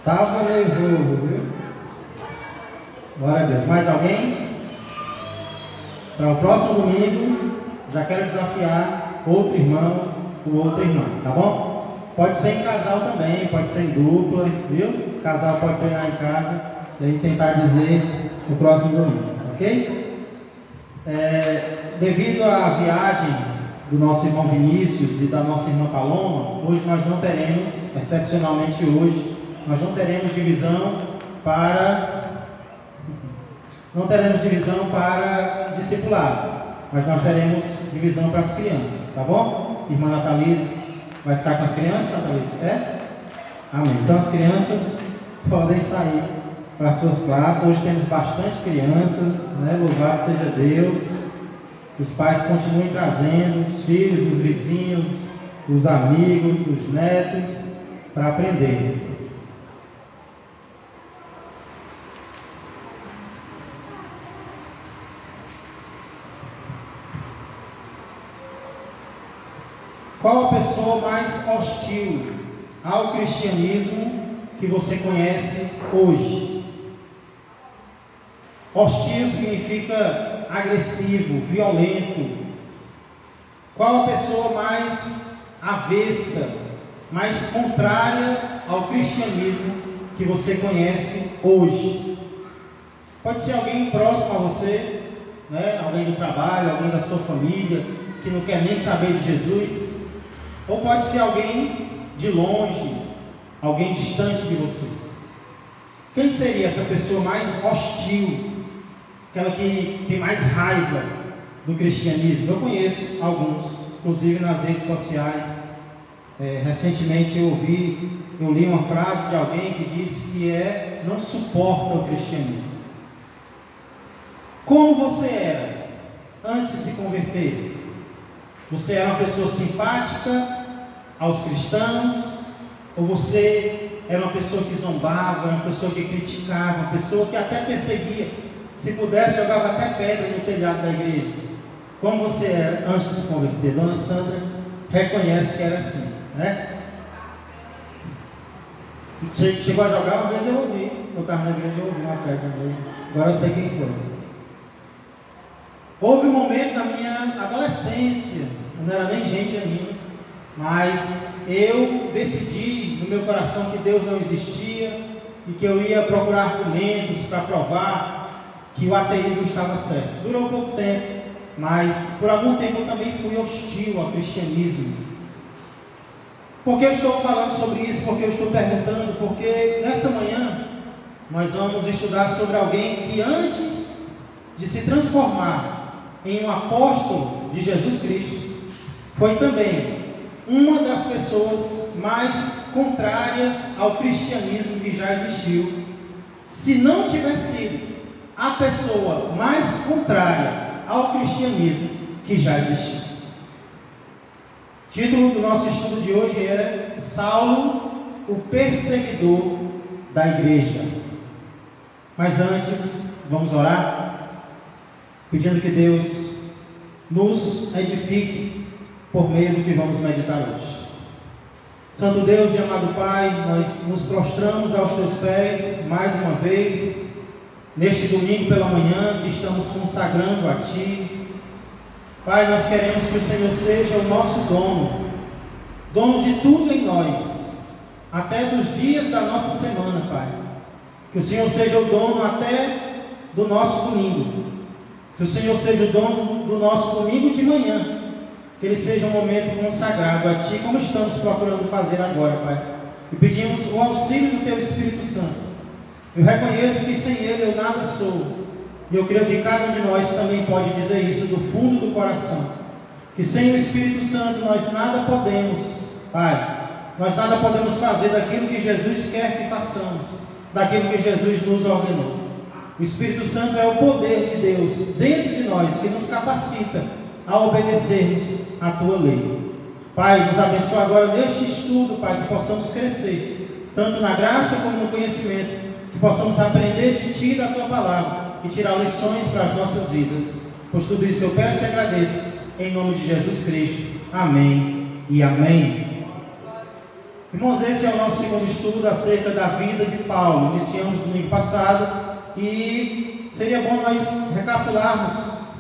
Estava nervoso, viu? Glória a Deus. Mais alguém? Para o próximo domingo, já quero desafiar outro irmão ou outra irmã, tá bom? Pode ser em casal também, pode ser em dupla, viu? O casal pode treinar em casa e aí tentar dizer no próximo domingo, ok? Devido à viagem do nosso irmão Vinícius e da nossa irmã Paloma, hoje nós não teremos, excepcionalmente hoje, nós não teremos divisão para discipulado, mas nós teremos divisão para as crianças, tá bom? Irmã Natalice vai ficar com as crianças, Natalice? É? Amém. Então as crianças podem sair para as suas classes. Hoje temos bastante crianças, né? Louvado seja Deus. Os pais continuem trazendo os filhos, os vizinhos, os amigos, os netos, para aprender. Qual a pessoa mais hostil ao cristianismo que você conhece hoje? Hostil significa agressivo, violento. Qual a pessoa mais avessa, mais contrária ao cristianismo que você conhece hoje? Pode ser alguém próximo a você, né? Alguém do trabalho, alguém da sua família, que não quer nem saber de Jesus. Ou pode ser alguém de longe, alguém distante de você. Quem seria essa pessoa mais hostil? Aquela que tem mais raiva do cristianismo? Eu conheço alguns, inclusive nas redes sociais. Recentemente eu li uma frase de alguém que disse que não suporta o cristianismo. Como você era antes de se converter? Você era uma pessoa simpática aos cristãos? Ou você era uma pessoa que zombava, uma pessoa que criticava, uma pessoa que até perseguia? Se pudesse, jogava até pedra no telhado da igreja. Como você era antes de se converter? Dona Sandra reconhece que era assim, né? Chegou a jogar, uma vez eu ouvi. Eu estava na igreja, eu ouvi uma pedra mesmo. Agora eu sei quem foi. Houve um momento na minha adolescência, eu não era nem gente ainda, mas eu decidi no meu coração que Deus não existia e que eu ia procurar argumentos para provar que o ateísmo estava certo. Durou pouco tempo, mas por algum tempo eu também fui hostil ao cristianismo. Por que eu estou falando sobre isso? Porque eu estou perguntando? Porque nessa manhã nós vamos estudar sobre alguém que antes de se transformar em um apóstolo de Jesus Cristo, foi também uma das pessoas mais contrárias ao cristianismo que já existiu, se não tivesse sido a pessoa mais contrária ao cristianismo que já existiu. O título do nosso estudo de hoje é Saulo, o perseguidor da igreja. Mas antes, vamos orar? Pedindo que Deus nos edifique por meio do que vamos meditar hoje. Santo Deus e amado Pai, nós nos prostramos aos Teus pés mais uma vez, neste domingo pela manhã que estamos consagrando a Ti. Pai, nós queremos que o Senhor seja o nosso dono de tudo em nós, até dos dias da nossa semana, Pai. Que o Senhor seja o dono até do nosso domingo. Que o Senhor seja o dono do nosso domingo de manhã. Que ele seja um momento consagrado a Ti, como estamos procurando fazer agora, Pai. E pedimos o auxílio do Teu Espírito Santo. Eu reconheço que sem Ele eu nada sou. E eu creio que cada um de nós também pode dizer isso do fundo do coração. Que sem o Espírito Santo nós nada podemos, Pai. Nós nada podemos fazer daquilo que Jesus quer que façamos, daquilo que Jesus nos ordenou. O Espírito Santo é o poder de Deus dentro de nós que nos capacita a obedecermos a Tua lei. Pai, nos abençoa agora neste estudo, Pai, que possamos crescer, tanto na graça como no conhecimento, que possamos aprender de Ti e da Tua palavra e tirar lições para as nossas vidas. Pois tudo isso eu peço e agradeço, em nome de Jesus Cristo. Amém e amém. Irmãos, esse é o nosso segundo estudo acerca da vida de Paulo. Iniciamos no domingo passado e seria bom nós recapitularmos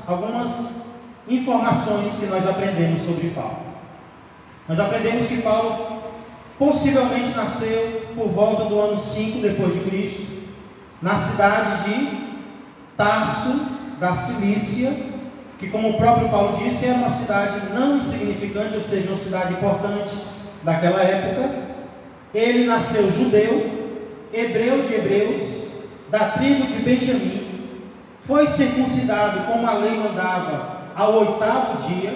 algumas informações que nós aprendemos sobre Paulo. Nós aprendemos que Paulo possivelmente nasceu por volta do ano 5 depois de Cristo, na cidade de Tarso, da Cilícia, que, como o próprio Paulo disse, era uma cidade não insignificante, ou seja, uma cidade importante daquela época. Ele nasceu judeu, hebreu de hebreus, da tribo de Benjamim, foi circuncidado como a lei mandava ao 8º dia.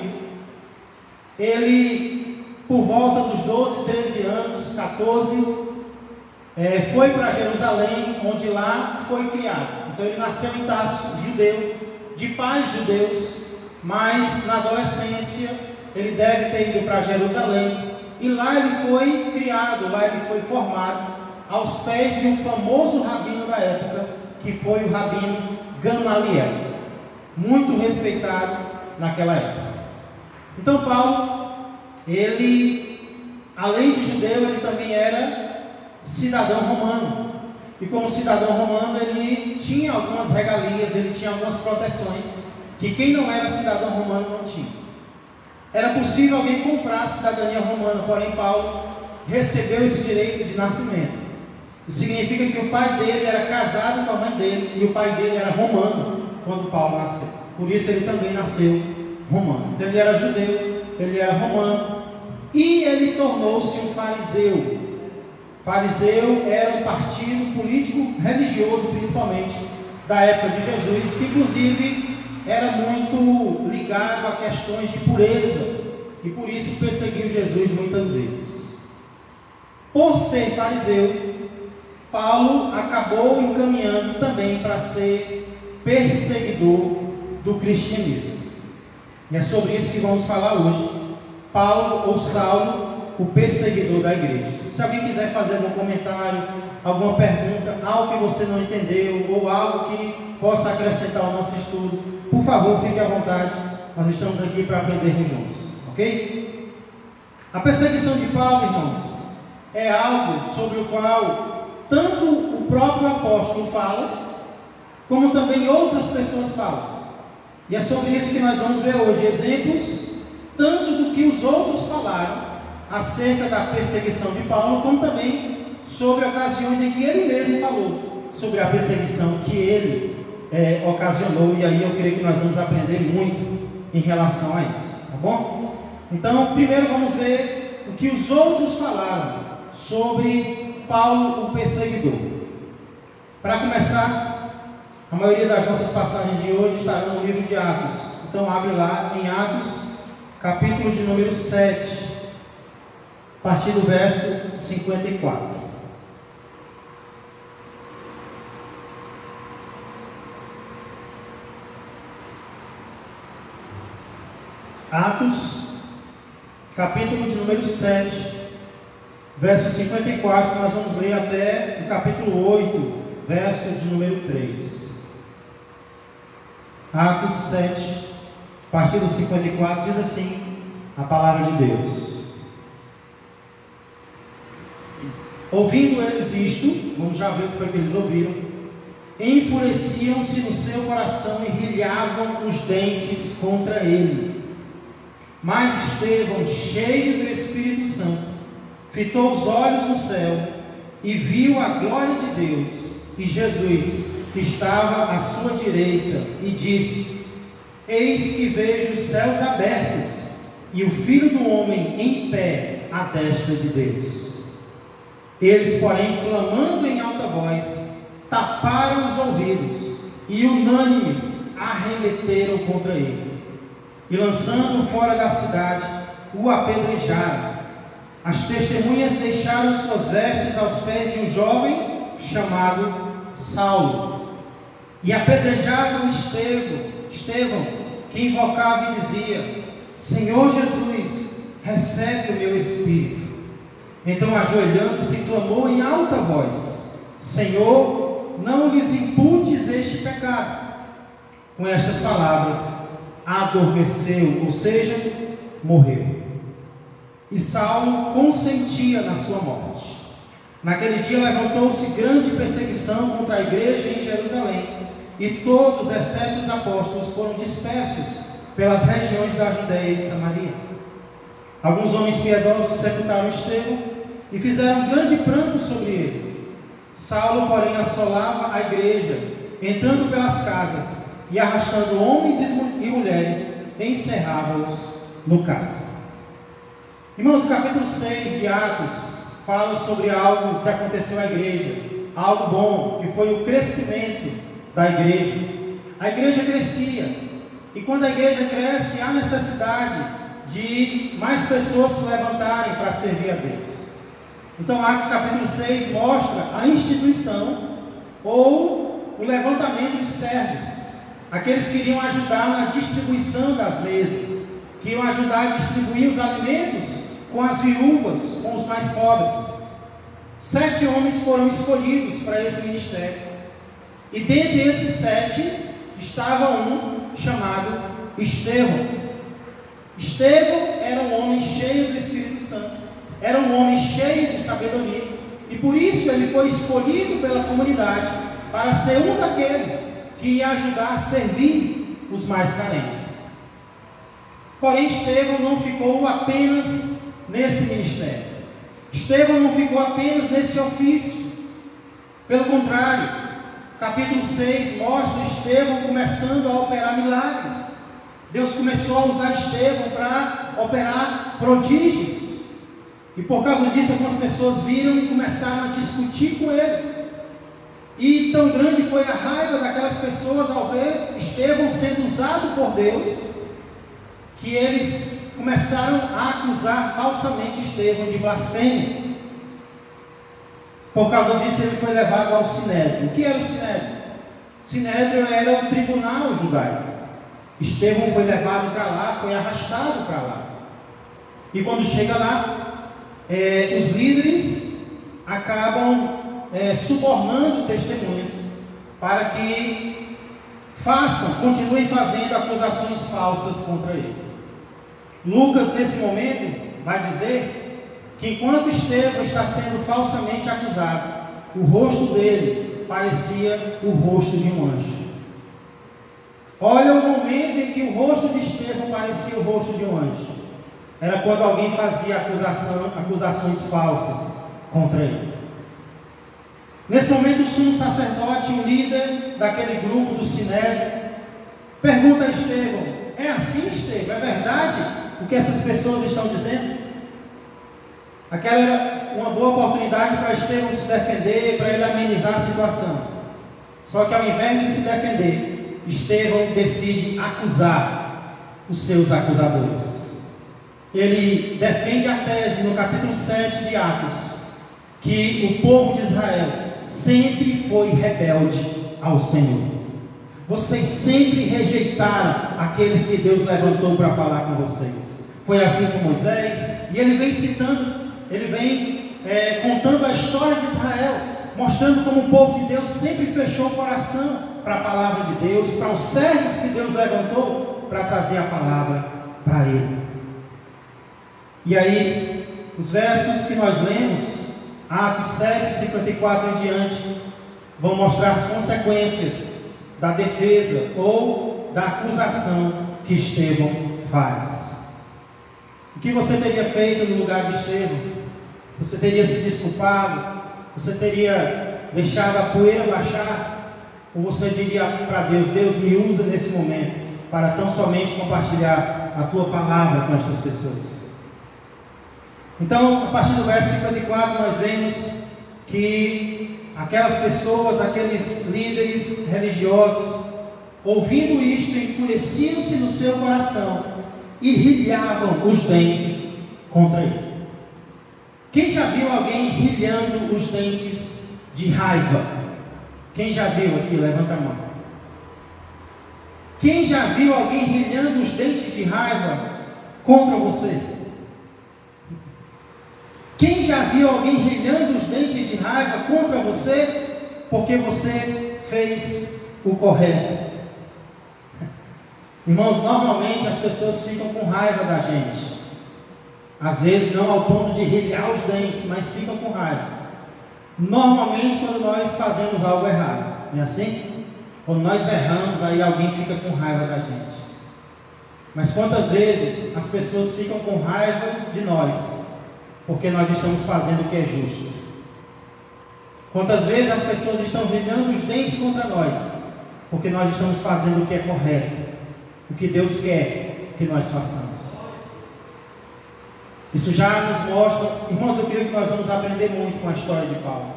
Ele, por volta dos 12, 13 anos, 14, foi para Jerusalém, onde lá foi criado. Então ele nasceu em Tarso, judeu, de pais judeus, mas na adolescência ele deve ter ido para Jerusalém, e lá ele foi criado, lá ele foi formado aos pés de um famoso rabino da época, que foi o rabino Gamaliel, muito respeitado naquela época. Então Paulo, ele, além de judeu, ele também era cidadão romano, e como cidadão romano ele tinha algumas regalias, ele tinha algumas proteções que quem não era cidadão romano não tinha. Era possível alguém comprar a cidadania romana, porém Paulo recebeu esse direito de nascimento. Isso significa que o pai dele era casado com a mãe dele, e o pai dele era romano quando Paulo nasceu. Por isso ele também nasceu romano. Então ele era judeu, ele era romano, e ele tornou-se um fariseu. Fariseu era um partido político religioso, principalmente da época de Jesus, que inclusive era muito ligado a questões de pureza, e por isso perseguiu Jesus muitas vezes. Por ser fariseu, Paulo acabou encaminhando também para ser perseguidor do cristianismo. E é sobre isso que vamos falar hoje. Paulo ou Saulo, o perseguidor da igreja. Se alguém quiser fazer algum comentário, alguma pergunta, algo que você não entendeu, ou algo que possa acrescentar ao nosso estudo, por favor, fique à vontade. Nós estamos aqui para aprendermos juntos, ok? A perseguição de Paulo, irmãos, é algo sobre o qual tanto o próprio apóstolo fala, como também outras pessoas falam. E é sobre isso que nós vamos ver hoje exemplos, tanto do que os outros falaram acerca da perseguição de Paulo, como também sobre ocasiões em que ele mesmo falou sobre a perseguição que ele ocasionou. E aí eu creio que nós vamos aprender muito em relação a isso, tá bom? Então, primeiro vamos ver o que os outros falaram sobre Paulo, o perseguidor. Para começar, a maioria das nossas passagens de hoje estarão no livro de Atos. Então abre lá em Atos, capítulo de número 7, a partir do verso 54. Atos, capítulo de número 7, verso 54, nós vamos ler até o capítulo 8, verso de número 3. Atos 7, a partir do 54, diz assim a palavra de Deus. Ouvindo eles isto, vamos já ver o que foi que eles ouviram, enfureciam-se no seu coração e rilhavam os dentes contra ele. Mas Estevão, cheio do Espírito Santo, fitou os olhos no céu e viu a glória de Deus e Jesus, que estava à sua direita, e disse: Eis que vejo os céus abertos e o Filho do Homem em pé à destra de Deus. Eles, porém, clamando em alta voz, taparam os ouvidos e unânimes arremeteram contra ele, e lançando-o fora da cidade, o apedrejaram. As testemunhas deixaram suas vestes aos pés de um jovem chamado Saulo, e apedrejaram Estevão, que invocava e dizia: Senhor Jesus, recebe o meu espírito. Então, ajoelhando-se, clamou em alta voz: Senhor, não lhes imputes este pecado. Com estas palavras, adormeceu, ou seja, morreu. e Saulo consentia na sua morte. Naquele dia levantou-se grande perseguição contra a igreja em Jerusalém, e todos, exceto os apóstolos, foram dispersos pelas regiões da Judéia e Samaria. Alguns homens piedosos sepultaram Estevão e fizeram grande pranto sobre ele. Saulo, porém, assolava a igreja, entrando pelas casas e arrastando homens e mulheres, encerrava-os no cárcere. Irmãos, o capítulo 6 de Atos fala sobre algo que aconteceu à igreja, algo bom, que foi o crescimento da igreja. A igreja crescia, e quando a igreja cresce, há necessidade de mais pessoas se levantarem para servir a Deus. Então, Atos capítulo 6 mostra a instituição ou o levantamento de servos, aqueles que iriam ajudar na distribuição das mesas, que iam ajudar a distribuir os alimentos com as viúvas, com os mais pobres. 7 homens foram escolhidos para esse ministério, e dentre esses 7 estava um chamado Estevão. Estevão era um homem cheio do Espírito Santo, era um homem cheio de sabedoria, e por isso ele foi escolhido pela comunidade para ser um daqueles que ia ajudar a servir os mais carentes. Porém, Estevão não ficou apenas nesse ministério. Estevão não ficou apenas nesse ofício. Pelo contrário, capítulo 6 mostra Estevão começando a operar milagres. Deus começou a usar Estevão para operar prodígios. E por causa disso, algumas pessoas viram e começaram a discutir com ele. E tão grande foi a raiva daquelas pessoas ao ver Estevão sendo usado por Deus, que eles começaram a acusar falsamente Estevão de blasfêmia. Por causa disso, ele foi levado ao Sinédrio. O que era o Sinédrio? Sinédrio era o tribunal judaico. Estevão foi levado para lá, foi arrastado para lá. E quando chega lá, os líderes acabam subornando testemunhas para que continuem fazendo acusações falsas contra ele. Lucas, nesse momento, vai dizer que enquanto Estevão está sendo falsamente acusado, o rosto dele parecia o rosto de um anjo. Olha o momento em que o rosto de Estevão parecia o rosto de um anjo. Era quando alguém fazia acusações falsas contra ele. Nesse momento, o sumo sacerdote, o líder daquele grupo do Sinédrio, pergunta a Estevão: é assim, Estevão? É verdade o que essas pessoas estão dizendo? Aquela era uma boa oportunidade para Estevão se defender, para ele amenizar a situação. Só que ao invés de se defender, Estevão decide acusar os seus acusadores. Ele defende a tese no capítulo 7 de Atos, que o povo de Israel sempre foi rebelde ao Senhor. Vocês sempre rejeitaram aqueles que Deus levantou para falar com vocês. Foi assim com Moisés, e ele vem citando, contando a história de Israel, mostrando como o povo de Deus sempre fechou o coração para a palavra de Deus, para os servos que Deus levantou para trazer a palavra para ele. E aí, os versos que nós lemos, Atos 7, 54 em diante, vão mostrar as consequências da defesa ou da acusação que Estevão faz. O que você teria feito no lugar de Estevão? Você teria se desculpado? Você teria deixado a poeira baixar? Ou você diria para Deus: Deus, me usa nesse momento para tão somente compartilhar a tua palavra com estas pessoas? Então, a partir do verso 54, nós vemos que aquelas pessoas, aqueles líderes religiosos, ouvindo isto, enfureciam-se no seu coração e rilhavam os dentes contra ele. Quem já viu alguém rilhando os dentes de raiva? Quem já viu aqui? Levanta a mão. Quem já viu alguém rilhando os dentes de raiva contra você? Quem já viu alguém rilhando os dentes de raiva contra você porque você fez o correto? Irmãos, normalmente as pessoas ficam com raiva da gente. Às vezes não ao ponto de arreganhar os dentes, mas ficam com raiva. Normalmente quando nós fazemos algo errado, não é assim? Quando nós erramos, aí alguém fica com raiva da gente. Mas quantas vezes as pessoas ficam com raiva de nós, porque nós estamos fazendo o que é justo? Quantas vezes as pessoas estão arreganhando os dentes contra nós, porque nós estamos fazendo o que é correto, o que Deus quer que nós façamos? Isso já nos mostra, irmãos, eu creio que nós vamos aprender muito com a história de Paulo,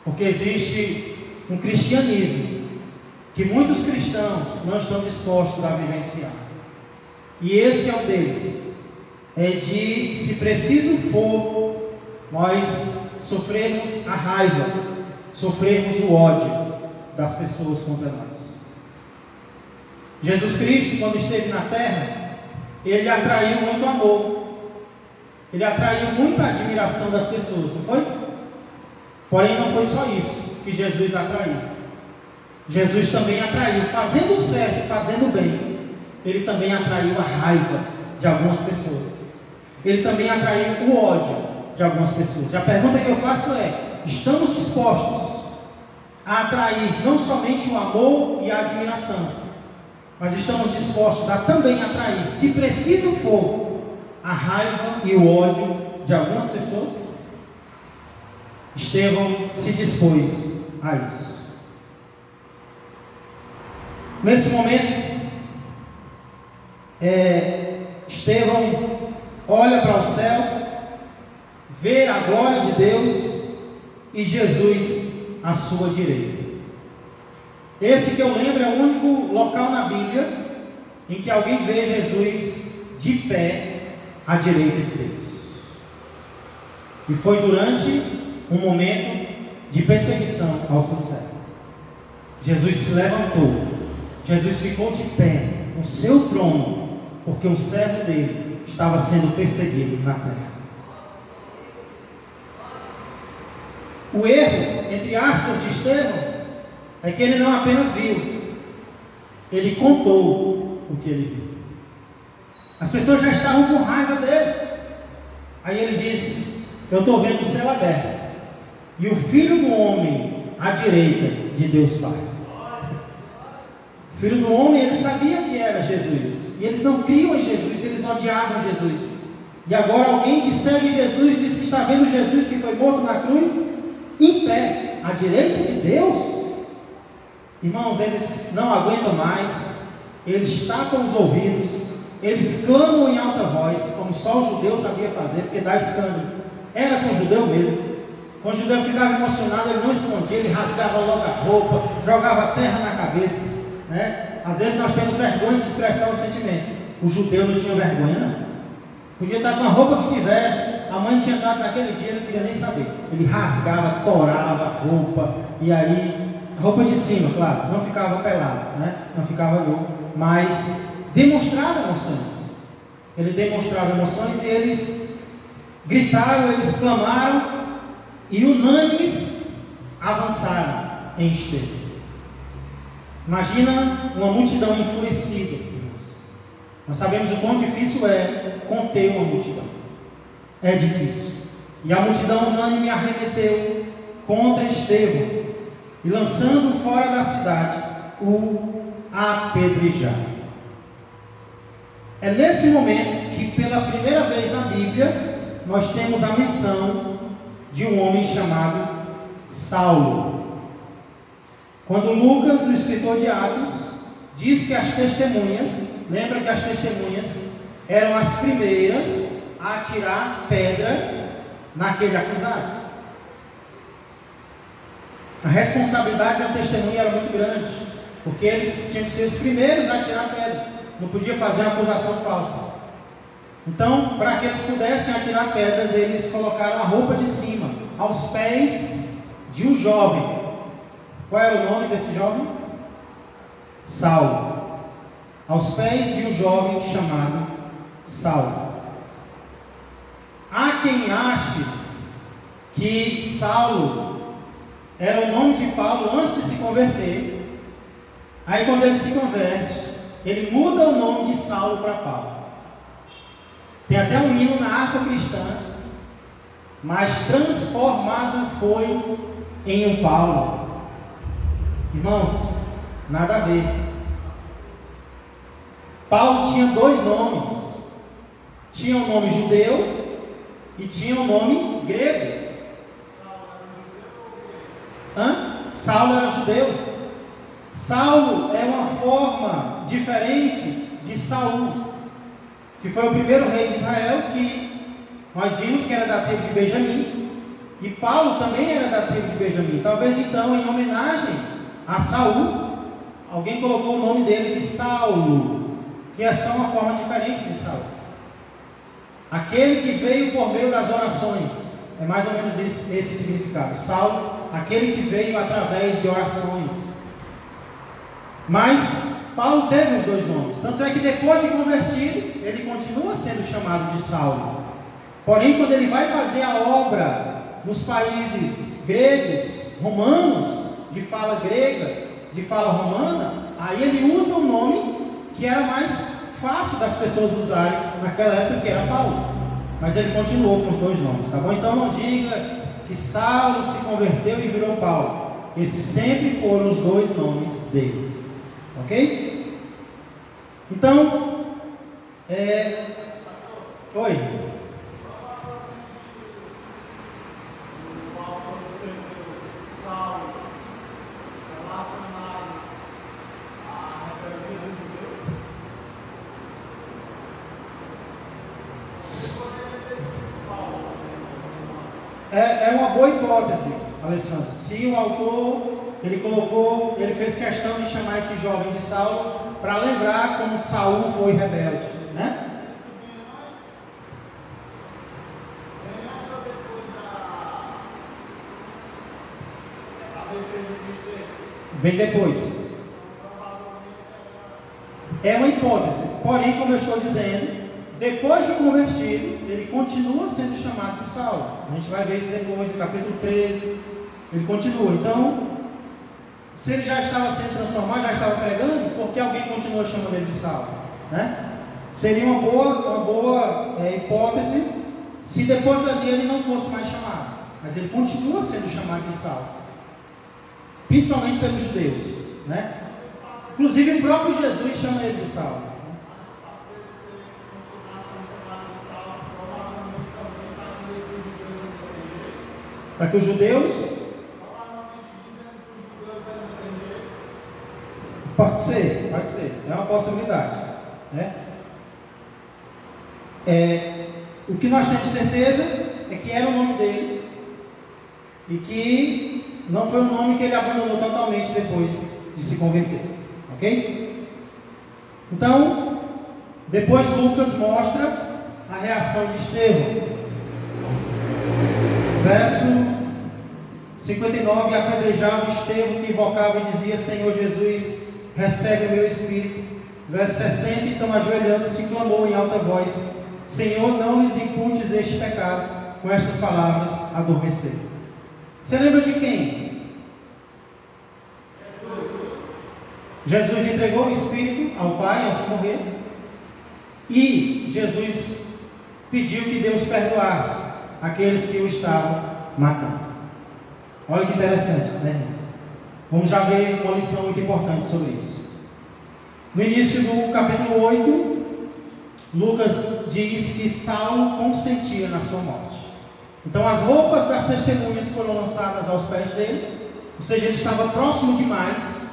porque existe um cristianismo que muitos cristãos não estão dispostos a vivenciar, e esse é um deles, é de, se preciso for, nós sofrermos a raiva, sofrermos o ódio das pessoas contra nós. Jesus Cristo, quando esteve na terra, ele atraiu muito amor, ele atraiu muita admiração das pessoas, não foi? Porém, não foi só isso que Jesus atraiu. Jesus também atraiu, fazendo o certo, fazendo o bem, ele também atraiu a raiva de algumas pessoas. Ele também atraiu o ódio de algumas pessoas. E a pergunta que eu faço é: estamos dispostos a atrair não somente o amor e a admiração, mas estamos dispostos a também atrair, se preciso for, a raiva e o ódio de algumas pessoas? Estevão se dispôs a isso. Nesse momento, Estevão olha para o céu, vê a glória de Deus e Jesus à sua direita. Esse que eu lembro é o único local na Bíblia em que alguém vê Jesus de pé à direita de Deus. E foi durante um momento de perseguição ao seu servo. Jesus se levantou, Jesus ficou de pé no seu trono, porque o servo dele estava sendo perseguido na terra. O erro, entre aspas, de Estevão é que ele não apenas viu, ele contou o que ele viu. As pessoas já estavam com raiva dele. Aí ele diz: eu estou vendo o céu aberto e o Filho do Homem à direita de Deus Pai. O Filho do Homem, ele sabia que era Jesus, e eles não criam em Jesus, eles odiavam Jesus. E agora alguém que segue Jesus diz que está vendo Jesus que foi morto na cruz, em pé, à direita de Deus. Irmãos, eles não aguentam mais, eles tapam os ouvidos, eles clamam em alta voz, como só o judeu sabia fazer, porque dá escândalo. Era com o judeu mesmo. Quando o judeu ficava emocionado, ele não escondia, ele rasgava logo a roupa, jogava terra na cabeça, né? Às vezes nós temos vergonha de expressar os sentimentos. O judeu não tinha vergonha, não. Podia estar com a roupa que tivesse, a mãe tinha dado naquele dia, ele não queria nem saber. Ele rasgava, torava a roupa, e aí, a roupa de cima, claro, não ficava pelado, né? Não ficava nu, mas demonstrava emoções. Ele demonstrava emoções e eles gritaram, eles clamaram e unânimes avançaram em Estevão. Imagina uma multidão enfurecida, irmãos. Nós sabemos o quão difícil é conter uma multidão. É difícil. E a multidão unânime arremeteu contra Estevão e, lançando fora da cidade, o apedrejaram. É nesse momento que, pela primeira vez na Bíblia, nós temos a menção de um homem chamado Saulo. Quando Lucas, o escritor de Atos, diz que as testemunhas, lembra que as testemunhas eram as primeiras a atirar pedra naquele acusado. A responsabilidade da testemunha era muito grande, porque eles tinham que ser os primeiros a atirar pedra, não podia fazer uma acusação falsa. Então, para que eles pudessem atirar pedras, eles colocaram a roupa de cima aos pés de um jovem. Qual era o nome desse jovem? Saulo. Aos pés de um jovem chamado Saulo. Há quem ache que Saulo era o nome de Paulo antes de se converter. Aí quando ele se converte, ele muda o nome de Saulo para Paulo. Tem até um hino na harpa cristã, mas transformado foi em um Paulo. Irmãos, nada a ver. Paulo tinha dois nomes. Tinha o nome judeu e tinha o nome grego. Saulo era judeu. Saulo é uma forma diferente de Saul, que foi o primeiro rei de Israel, que nós vimos que era da tribo de Benjamim, e Paulo também era da tribo de Benjamim. Talvez então, em homenagem a Saul, alguém colocou o nome dele de Saulo, que é só uma forma diferente de Saul. Aquele que veio por meio das orações, é mais ou menos esse o significado. Saulo, aquele que veio através de orações. Mas Paulo teve os dois nomes, tanto é que depois de convertido, ele continua sendo chamado de Saulo. Porém, quando ele vai fazer a obra nos países gregos, romanos, de fala grega, de fala romana, aí ele usa um nome que era mais fácil das pessoas usarem naquela época, que era Paulo. Mas ele continuou com os dois nomes, tá bom? Então não diga que Saulo se converteu e virou Paulo. Esses sempre foram os dois nomes dele. Ok? Então, oi. É uma boa hipótese, Alessandro. Se o autor, ele fez questão de chamar esse jovem de Saulo para lembrar como Saul foi rebelde, né? Vem depois. É uma hipótese, porém, como eu estou dizendo, depois de convertido, ele continua sendo chamado de Saulo. A gente vai ver isso depois, no capítulo 13. Ele continua. Então, se ele já estava sendo transformado, já estava pregando, por que alguém continua chamando ele de Saulo? Né? Seria uma boa hipótese se depois dali ele não fosse mais chamado. Mas ele continua sendo chamado de Saulo, principalmente pelos judeus, né? Inclusive o próprio Jesus chama ele de Saulo. Para que os judeus... Pode ser, é uma possibilidade, né? O que nós temos certeza é que era o nome dele e que não foi um nome que ele abandonou totalmente depois de se converter, ok? Então, depois Lucas mostra a reação de Estevão. Verso 59, apedrejava Estevão, que invocava e dizia: Senhor Jesus, recebe o meu espírito. Verso 60, então ajoelhando-se, clamou em alta voz: Senhor, não lhes imputes este pecado. Com estas palavras adormeceu. Você lembra de quem? Jesus entregou o espírito ao Pai antes de morrer, e Jesus pediu que Deus perdoasse aqueles que o estavam matando. Olha que interessante, né? Vamos já ver uma lição muito importante sobre isso. No início do capítulo 8, Lucas diz que Saulo consentia na sua morte. Então as roupas das testemunhas foram lançadas aos pés dele, ou seja, ele estava próximo demais,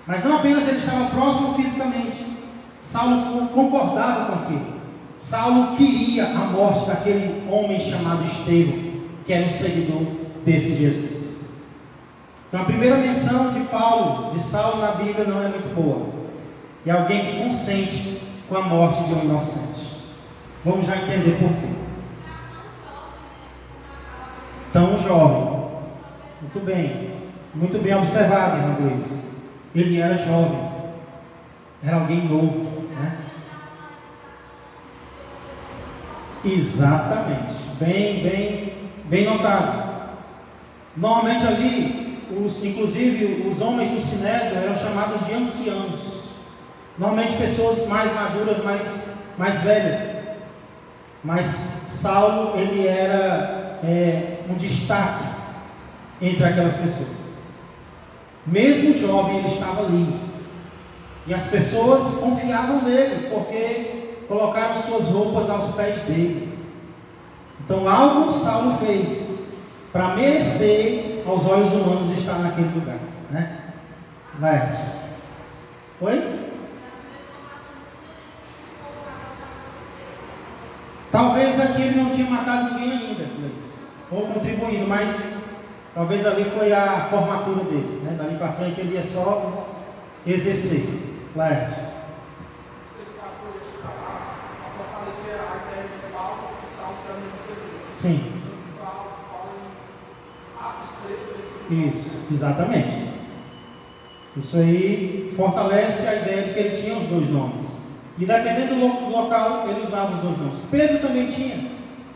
mas não apenas ele estava próximo fisicamente, Saulo concordava com aquilo. Saulo queria a morte daquele homem chamado Estevão, que era um seguidor desse Jesus. Então a primeira menção de Saulo na Bíblia não é muito boa. É alguém que consente com a morte de um inocente. Vamos já entender por quê. Tão jovem. Muito bem observado, irmã Luiz. Ele era jovem. Era alguém novo, né? Exatamente, bem notado. Normalmente ali, inclusive os homens do Sinédrio eram chamados de anciãos. Normalmente pessoas mais maduras, mais velhas. mas Saulo, ele era um destaque entre aquelas pessoas. Mesmo jovem, ele estava ali, e as pessoas confiavam nele, porque colocaram suas roupas aos pés dele. Então algo Saulo fez para merecer aos olhos humanos estar naquele lugar, né? Vai. Oi? Talvez aqui ele não tinha matado ninguém ainda, ou contribuído, mas talvez ali foi a formatura dele, né? Dali para frente ele ia só exercer. Laerte. Sim. Isso, exatamente. Isso aí fortalece a ideia de que ele tinha os dois nomes. E dependendo do local, ele usava os dois nomes. Pedro também tinha,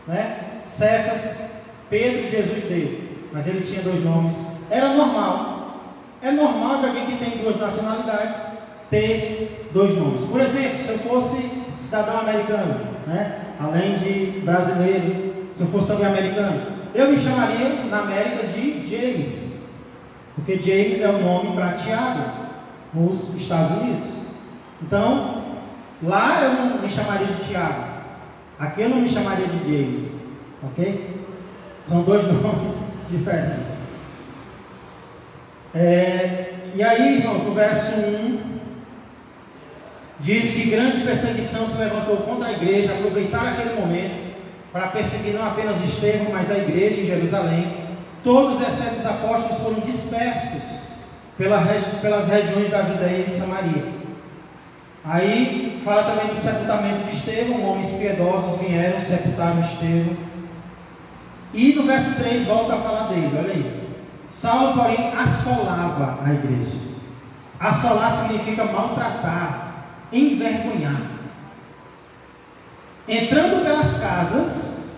né? Cefas, Pedro e Jesus dele. Mas ele tinha dois nomes. Era normal. É normal de alguém que tem duas nacionalidades ter dois nomes. Por exemplo, se eu fosse cidadão americano, né? Além de brasileiro, se eu fosse também americano, eu me chamaria na América de James, porque James é o nome para Tiago nos Estados Unidos. Então, lá eu não me chamaria de Tiago, aqui eu não me chamaria de James, ok? São dois nomes diferentes. E aí, irmãos, no verso 1 diz que grande perseguição se levantou contra a igreja. Aproveitaram aquele momento para perseguir não apenas Estevão, mas a igreja em Jerusalém. Todos, exceto os apóstolos, foram dispersos pelas regiões da Judeia e Samaria. Aí fala também do sepultamento de Estevão. Homens piedosos vieram, sepultaram Estevão. E no verso 3 volta a falar dele, olha aí. Saulo, porém, assolava a igreja. Assolar significa maltratar, envergonhar. Entrando pelas casas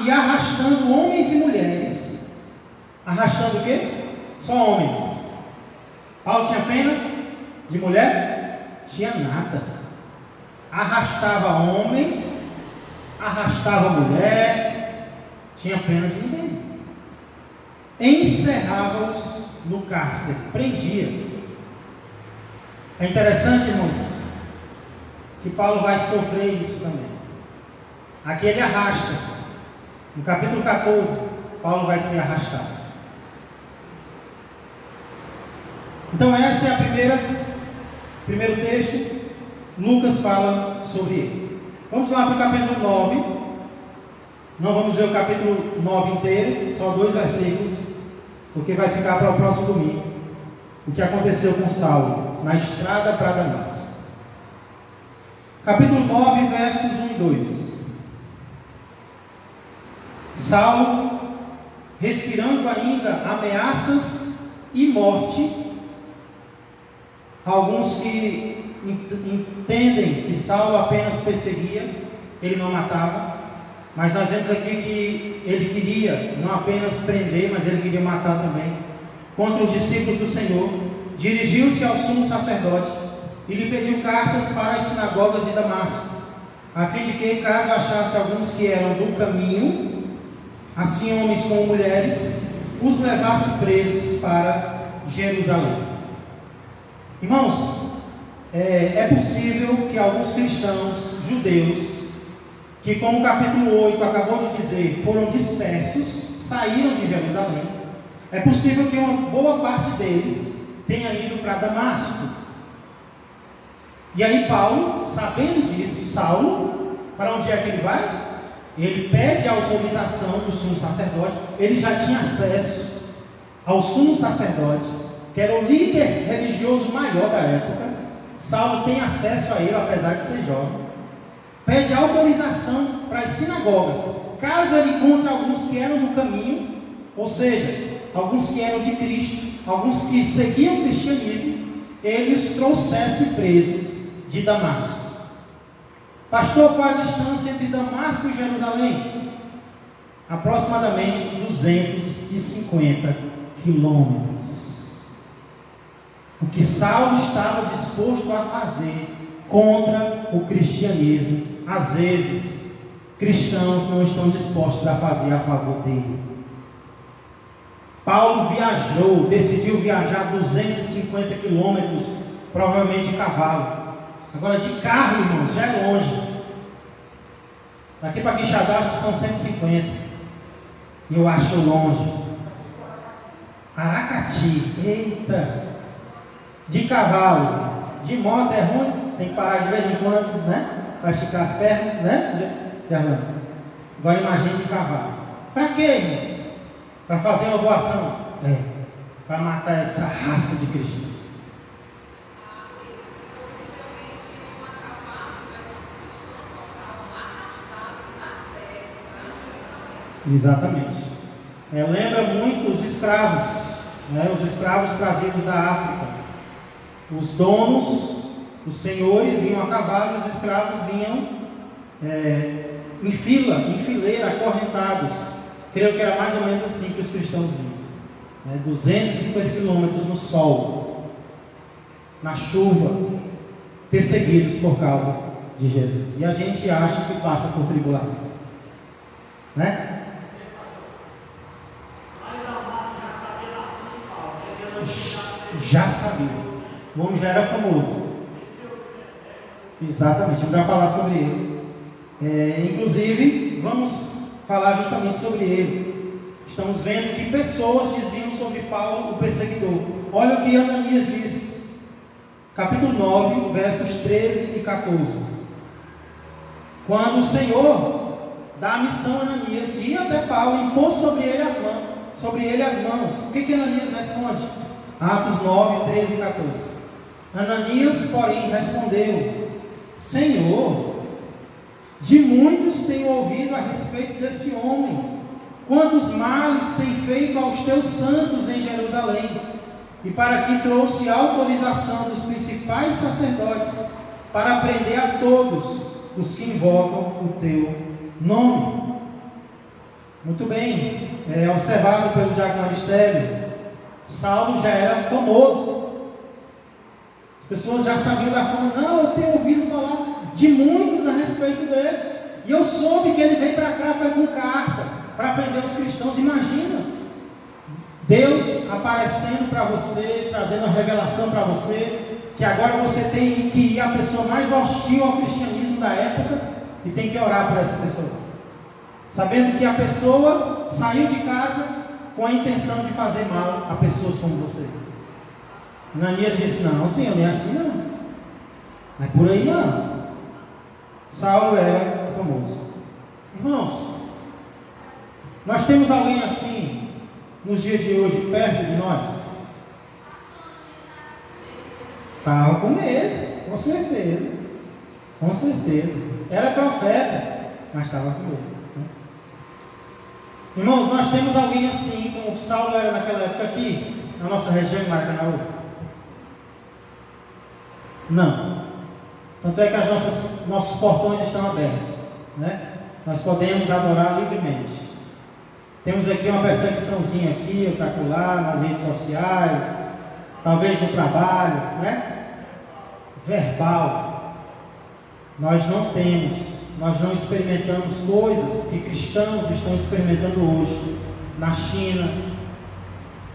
e arrastando homens e mulheres. Arrastando o quê? Só homens. Paulo tinha pena de mulher? Tinha nada. Arrastava homem, arrastava mulher, tinha pena de ninguém. Encerrava-os no cárcere, prendia. É interessante, irmãos, que Paulo vai sofrer isso também. Aqui ele arrasta. No capítulo 14, Paulo vai ser arrastado. Então essa é a primeiro texto. Lucas fala sobre ele. Vamos lá para o capítulo 9. Não vamos ver o capítulo 9 inteiro, só 2 versículos, porque vai ficar para o próximo domingo. O que aconteceu com Saulo na estrada para Damasco. Capítulo 9, versos 1 e 2. Saulo, respirando ainda ameaças e morte. Alguns que entendem que Saulo apenas perseguia, ele não matava. Mas nós vemos aqui que ele queria não apenas prender, mas ele queria matar também. Contra os discípulos do Senhor, dirigiu-se ao sumo sacerdote e lhe pediu cartas para as sinagogas de Damasco, a fim de que, caso achasse alguns que eram do caminho, assim homens como mulheres, os levasse presos para Jerusalém. Irmãos, é possível que alguns cristãos judeus, que como o capítulo 8 acabou de dizer, foram dispersos, saíram de Jerusalém, é possível que uma boa parte deles tenha ido para Damasco. E aí Paulo, sabendo disso, Saulo, para onde é que ele vai? Ele pede a autorização do sumo sacerdote. Ele já tinha acesso ao sumo sacerdote, que era o líder religioso maior da época. Saulo tem acesso a ele, apesar de ser jovem. Pede autorização para as sinagogas, caso ele encontre alguns que eram do caminho, ou seja, alguns que eram de Cristo, alguns que seguiam o cristianismo, ele os trouxesse presos de Damasco. Pastor, qual a distância entre Damasco e Jerusalém? Aproximadamente 250 quilômetros. O que Saulo estava disposto a fazer contra o cristianismo às vezes, cristãos não estão dispostos a fazer a favor dele. Paulo viajou, decidiu viajar 250 quilômetros, provavelmente de cavalo. Agora de carro, irmãos, já é longe. Daqui para Quixadá acho que são 150. E eu acho longe. Aracati, eita! De cavalo, de moto é ruim, tem que parar de vez em quando, né? Para esticar as pernas, né? Agora imagine de cavalo. Para quê, irmãos? Para fazer uma doação? Para matar essa raça de cristãos. Exatamente. Lembra muito os escravos, né? Os escravos trazidos da África. Os donos, os senhores vinham a cavalo e os escravos vinham em fila, em fileira, acorrentados. Creio que era mais ou menos assim que os cristãos vinham, 250 quilômetros no sol, na chuva, perseguidos por causa de Jesus. E a gente acha que passa por tribulação, né? Já sabia. O homem já era famoso. Exatamente, a gente vai falar sobre ele. Inclusive, vamos falar justamente sobre ele. Estamos vendo que pessoas diziam sobre Paulo, o perseguidor. Olha o que Ananias diz. Capítulo 9, versos 13 e 14. Quando o Senhor dá a missão a Ananias de ir até Paulo e impor sobre ele as mãos. O que Ananias responde? Atos 9, 13 e 14. Ananias, porém, respondeu: Senhor, de muitos tenho ouvido a respeito desse homem, quantos males tem feito aos teus santos em Jerusalém, e para que trouxe autorização dos principais sacerdotes para prender a todos os que invocam o teu nome. Muito bem, observado pelo Diácono Aristério, Saulo já era famoso. As pessoas já sabiam da fama. Não, eu tenho ouvido falar de muitos a respeito dele. E eu soube que ele veio para cá, foi com carta, para prender os cristãos. Imagina, Deus aparecendo para você, trazendo uma revelação para você, que agora você tem que ir à pessoa mais hostil ao cristianismo da época e tem que orar por essa pessoa. Sabendo que a pessoa saiu de casa com a intenção de fazer mal a pessoas como você. Ananias disse: não, senhor, nem assim não. Não é por aí não. Saulo era famoso. Irmãos, nós temos alguém assim nos dias de hoje perto de nós? Estava com medo, com certeza. Com certeza. Era profeta, mas estava com medo. Irmãos, nós temos alguém assim, como Saulo era naquela época aqui, na nossa região de Maracanaú? Não. Tanto é que nossos portões estão abertos, né? Nós podemos adorar livremente. Temos aqui uma perseguiçãozinha aqui, outra acolá, nas redes sociais, talvez no trabalho, né? Verbal. Nós não temos. Nós não experimentamos coisas que cristãos estão experimentando hoje na China.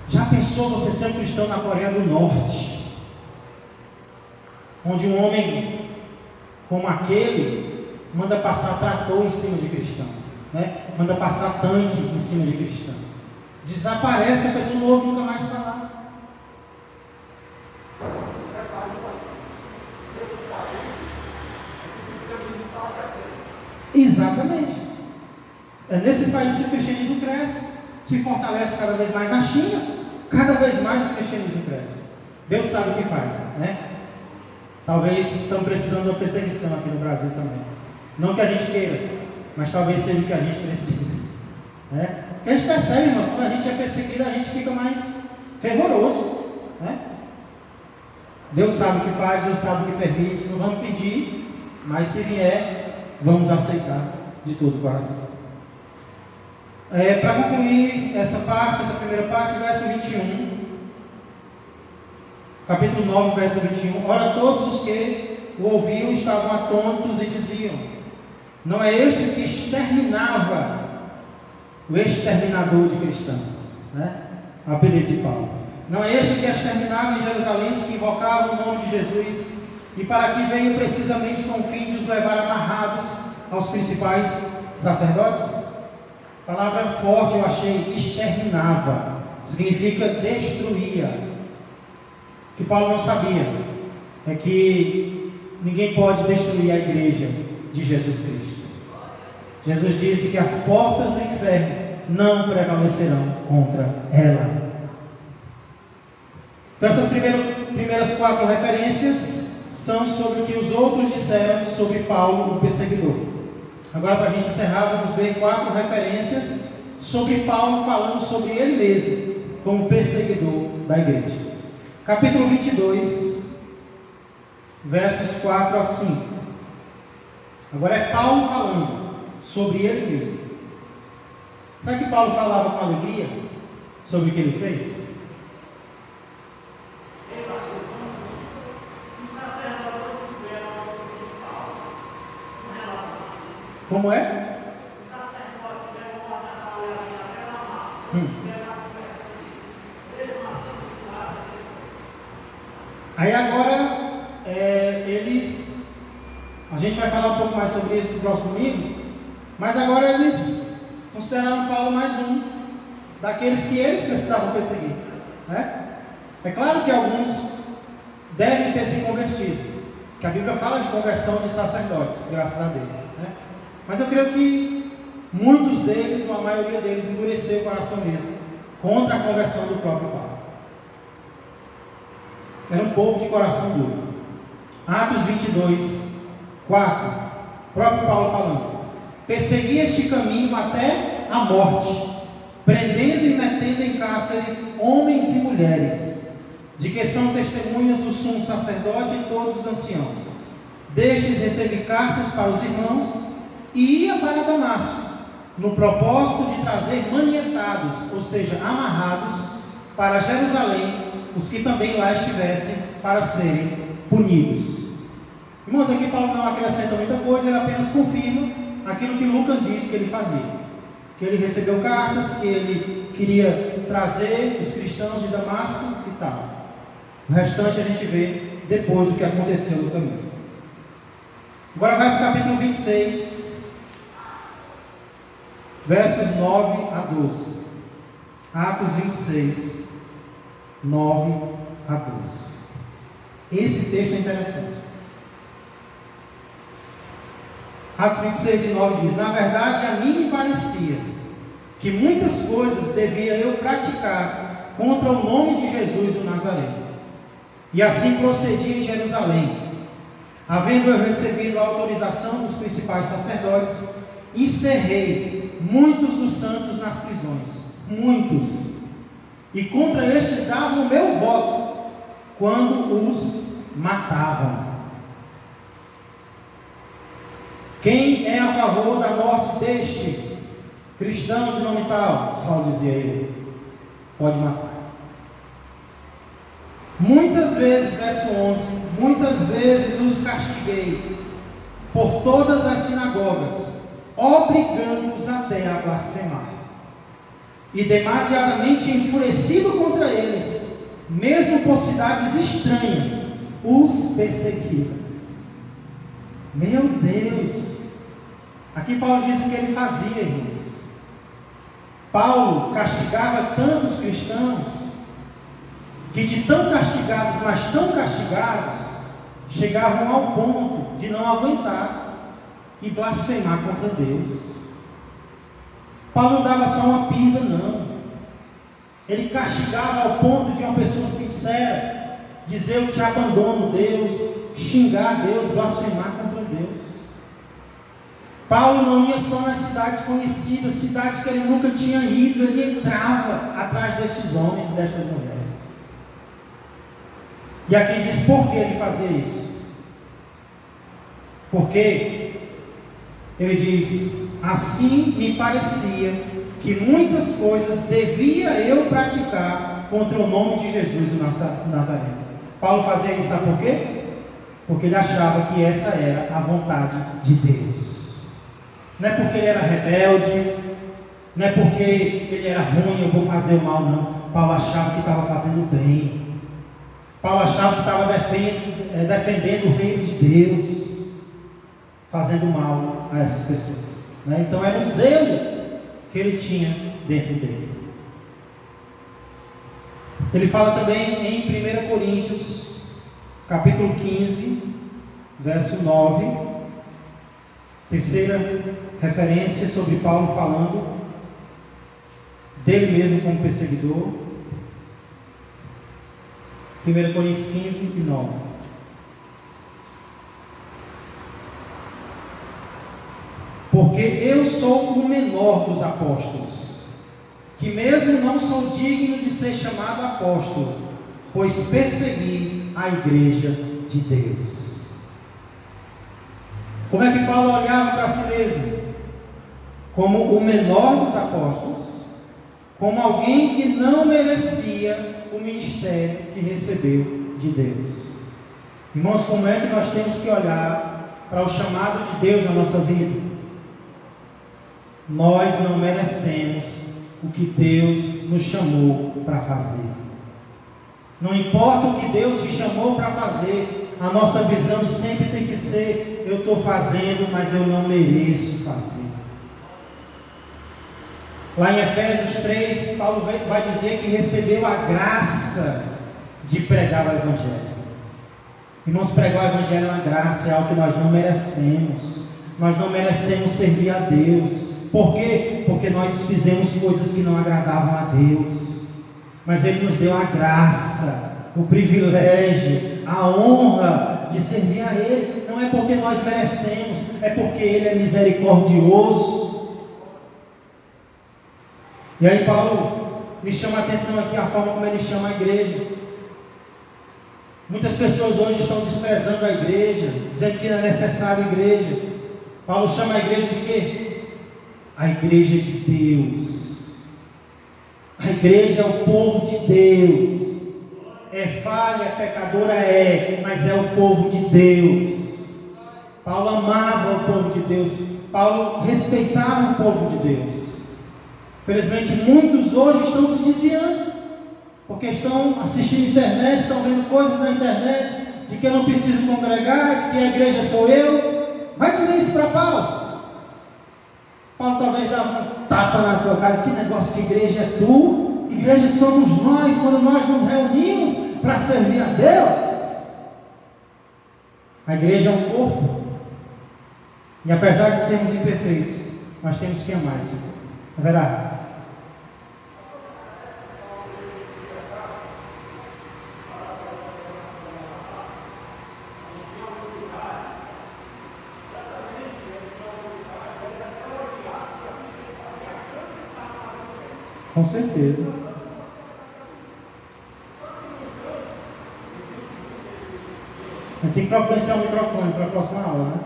Já pensou você ser um cristão na Coreia do Norte, onde um homem como aquele manda passar trator em cima de cristão, né? Manda passar tanque em cima de cristão. Desaparece, a pessoa não ouve nunca mais falar. Exatamente. É nesses países que o cristianismo cresce, se fortalece cada vez mais. Na China, cada vez mais o cristianismo cresce. Deus sabe o que faz, né? Talvez estão precisando de uma perseguição aqui no Brasil também. Não que a gente queira, mas talvez seja o que a gente precisa, né? Porque a gente percebe, irmãos, quando a gente é perseguido, a gente fica mais fervoroso, né? Deus sabe o que faz, Deus sabe o que permite. Não vamos pedir, mas se vier, vamos aceitar de todo o coração. Para concluir essa primeira parte, verso 21. Capítulo 9, verso 21. Ora, todos os que o ouviam estavam atônitos e diziam: Não é este que exterminava o exterminador de cristãos, né? O apelido de Paulo. Não é este que exterminava em Jerusalém os que invocavam o nome de Jesus, e para que veio precisamente com o fim de os levar amarrados aos principais sacerdotes? Palavra forte eu achei, exterminava, significa destruía. O que Paulo não sabia é que ninguém pode destruir a igreja de Jesus Cristo. Jesus disse que as portas do inferno não prevalecerão contra ela. Então essas primeiras 4 referências são sobre o que os outros disseram sobre Paulo, o perseguidor. Agora, para a gente encerrar, vamos ver 4 referências sobre Paulo falando sobre ele mesmo como perseguidor da igreja. Capítulo 22, versos 4 a 5. Agora é Paulo falando sobre ele mesmo. Será que Paulo falava com alegria sobre o que ele fez? Como é? Aí agora a gente vai falar um pouco mais sobre isso no próximo domingo, mas agora eles consideraram Paulo mais um daqueles que eles precisavam perseguir, né? É claro que alguns devem ter se convertido, que a Bíblia fala de conversão de sacerdotes, graças a Deus, né? Mas eu creio que muitos deles, ou a maioria deles, endureceu o coração mesmo contra a conversão do próprio Paulo. Era um povo de coração duro. Atos 22, 4, próprio Paulo falando: persegui este caminho até a morte, prendendo e metendo em cárceres homens e mulheres, de que são testemunhas o sumo sacerdote e todos os anciãos. Destes recebi cartas para os irmãos, e ia para Damasco, no propósito de trazer manietados, ou seja, amarrados, para Jerusalém, os que também lá estivessem, para serem punidos. Irmãos, aqui Paulo não acrescenta muita coisa, ele apenas confirma aquilo que Lucas disse que ele fazia. Que ele recebeu cartas, que ele queria trazer os cristãos de Damasco e tal. O restante a gente vê depois do que aconteceu no caminho. Agora vai para o capítulo 26, versos 9 a 12. Atos 26, 9 a 12. Esse texto é interessante. Atos 26 e 9 diz: na verdade, a mim me parecia que muitas coisas devia eu praticar contra o nome de Jesus o Nazareno. E assim procedi em Jerusalém. Havendo eu recebido a autorização dos principais sacerdotes, encerrei muitos dos santos nas prisões, muitos, e contra estes dava o meu voto, quando os matavam. Quem é a favor da morte deste cristão de nome tal? Saulo dizia ele: pode matar. Muitas vezes, verso 11, muitas vezes os castiguei por todas as sinagogas, obrigando-os até a blasfemar. E demasiadamente enfurecido contra eles, mesmo por cidades estranhas, os perseguia. Meu Deus! Aqui Paulo diz o que ele fazia, irmãos. Paulo castigava tantos cristãos, que de tão castigados, mas tão castigados, chegavam ao ponto de não aguentar e blasfemar contra Deus. Paulo não dava só uma pisa, não. Ele castigava ao ponto de uma pessoa sincera dizer: eu te abandono, Deus, xingar Deus, blasfemar contra Deus. Paulo não ia só nas cidades conhecidas, cidades que ele nunca tinha ido, ele entrava atrás destes homens e destas mulheres. E aqui diz por que ele fazia isso. Porque ele diz: assim me parecia que muitas coisas devia eu praticar contra o nome de Jesus o Nazareno. Paulo fazia isso, sabe por quê? Porque ele achava que essa era a vontade de Deus. Não é porque ele era rebelde, não é porque ele era ruim, eu vou fazer o mal, não. Paulo achava que estava fazendo o bem. Paulo achava que estava defendendo o reino de Deus, fazendo mal a essas pessoas, né? Então era um zelo que ele tinha dentro dele. Ele fala também em 1 Coríntios, capítulo 15, verso 9, terceira referência sobre Paulo falando dele mesmo como perseguidor. 1 Coríntios 15 e 9. Porque eu sou o menor dos apóstolos, que mesmo não sou digno de ser chamado apóstolo, pois persegui a igreja de Deus. Como é que Paulo olhava para si mesmo? Como o menor dos apóstolos, como alguém que não merecia o ministério que recebeu de Deus. Irmãos, como é que nós temos que olhar para o chamado de Deus na nossa vida? Nós não merecemos o que Deus nos chamou para fazer. Não importa o que Deus te chamou para fazer, a nossa visão sempre tem que ser: eu estou fazendo, mas eu não mereço fazer. Lá em Efésios 3, Paulo vai dizer que recebeu a graça de pregar o Evangelho. Irmãos, pregar o Evangelho na graça é algo que nós não merecemos. Nós não merecemos servir a Deus. Por quê? Porque nós fizemos coisas que não agradavam a Deus. Mas Ele nos deu a graça, o privilégio, a honra de servir a Ele. Não é porque nós merecemos, é porque Ele é misericordioso. E aí Paulo me chama a atenção aqui a forma como ele chama a igreja. Muitas pessoas hoje estão desprezando a igreja, dizendo que não é necessário a igreja. Paulo chama a igreja de quê? A igreja de Deus. A igreja é o povo de Deus. É falha, é pecadora, mas é o povo de Deus. Paulo amava o povo de Deus. Paulo respeitava o povo de Deus. Infelizmente, muitos hoje estão se desviando, porque estão assistindo internet, estão vendo coisas na internet, de que eu não preciso congregar, de que a igreja sou eu. Vai dizer isso para Paulo. Paulo talvez dá um tapa na tua cara: que negócio, que igreja é tu? Igreja somos nós, quando nós nos reunimos para servir a Deus. A igreja é um corpo, e apesar de sermos imperfeitos, nós temos que amar esse corpo. É verdade? Com certeza. A gente tem que providenciar o microfone para a próxima aula, né?